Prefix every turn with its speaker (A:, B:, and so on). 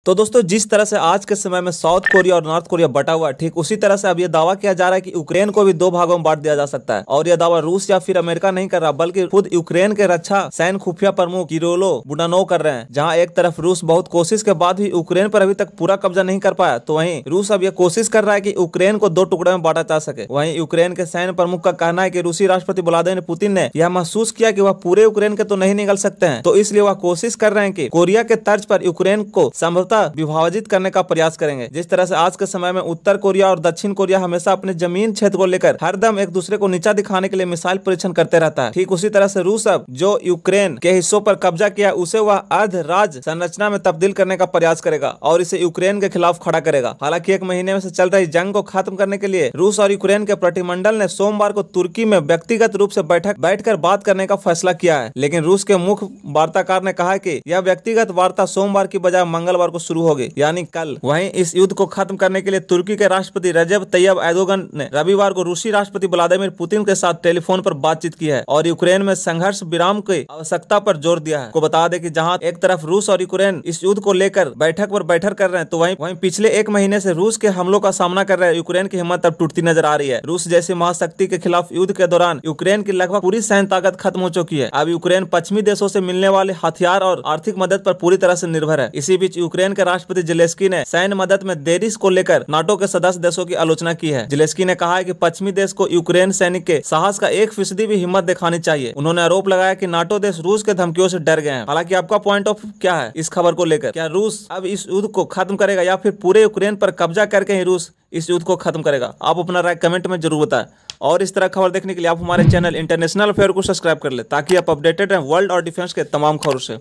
A: तो दोस्तों जिस तरह से आज के समय में साउथ कोरिया और नॉर्थ कोरिया बटा हुआ है, ठीक उसी तरह से अब ये दावा किया जा रहा है कि यूक्रेन को भी दो भागों में बांट दिया जा सकता है। और यह दावा रूस या फिर अमेरिका नहीं कर रहा, बल्कि खुद यूक्रेन के रक्षा सैन्य खुफिया प्रमुख किरिलो बुडानोव कर रहे हैं। जहां एक तरफ रूस बहुत कोशिश के बाद भी यूक्रेन पर अभी तक पूरा कब्जा नहीं कर पाया, तो वहीं रूस अब यह कोशिश कर रहा है कि यूक्रेन को दो टुकड़े में बांटा जा सके। वहीं यूक्रेन के सैन्य प्रमुख का कहना है कि रूसी राष्ट्रपति व्लादिमीर पुतिन ने यह महसूस किया कि वह पूरे यूक्रेन के तो नहीं निकल सकते हैं, तो इसलिए वह कोशिश कर रहे हैं कि कोरिया के तर्ज पर यूक्रेन को संभवतः विभाजित करने का प्रयास करेंगे। जिस तरह से आज के समय में उत्तर कोरिया और दक्षिण कोरिया हमेशा अपने जमीन क्षेत्र को लेकर हरदम एक दूसरे को नीचा दिखाने के लिए मिसाइल परीक्षण करते रहता है, ठीक उसी तरह से रूस अब जो यूक्रेन के हिस्सों पर कब्जा किया उसे वह अर्ध राज संरचना में तब्दील करने का प्रयास करेगा और इसे यूक्रेन के खिलाफ खड़ा करेगा। हालांकि एक महीने में से चल रही जंग को खत्म करने के लिए रूस और यूक्रेन के प्रतिनिधिमंडल ने सोमवार को तुर्की में व्यक्तिगत रूप से बैठकर बात करने का फैसला किया है। लेकिन रूस के मुख्य वार्ताकार ने कहा कि यह व्यक्तिगत वार्ता सोमवार की बजाय मंगलवार को शुरू होगी, यानी कल। वहीं इस युद्ध को खत्म करने के लिए तुर्की के राष्ट्रपति रजब तैयब एर्दोगन ने रविवार को रूसी राष्ट्रपति व्लादिमीर पुतिन के साथ टेलीफोन पर बातचीत की है और यूक्रेन में संघर्ष विराम की आवश्यकता पर जोर दिया है। को बता दें कि जहां एक तरफ रूस और यूक्रेन इस युद्ध को लेकर बैठक पर बैठक कर रहे हैं, तो वहीं पिछले एक महीने से रूस के हमलों का सामना कर रहे यूक्रेन की हिम्मत अब टूटती नजर आ रही है। रूस जैसी महाशक्ति के खिलाफ युद्ध के दौरान यूक्रेन की लगभग पूरी सैन्य ताकत खत्म हो चुकी है। अब यूक्रेन पश्चिमी देशों से मिलने वाले हथियार और आर्थिक मदद पर पूरी तरह से निर्भर है। इसी बीच यूक्रेन के राष्ट्रपति जेलेंस्की ने सैन्य मदद में देरी को लेकर नाटो के सदस्य देशों की आलोचना की है। जेलेंस्की ने कहा है कि पश्चिमी देश को यूक्रेन सैनिक के साहस का 1% भी हिम्मत दिखानी चाहिए। उन्होंने आरोप लगाया कि नाटो देश रूस के धमकियों से डर गए हैं। हालांकि आपका पॉइंट ऑफ क्या है इस खबर को लेकर? क्या रूस अब इस युद्ध को खत्म करेगा या फिर पूरे यूक्रेन पर कब्जा करके ही रूस इस युद्ध को खत्म करेगा? आप अपना राय कमेंट में जरूर बताएं। और इस तरह खबर देखने के लिए आप हमारे चैनल इंटरनेशनल अफेयर को सब्सक्राइब कर ले, ताकि आप अपडेटेड रहें वर्ल्ड और डिफेंस के तमाम खबरों से।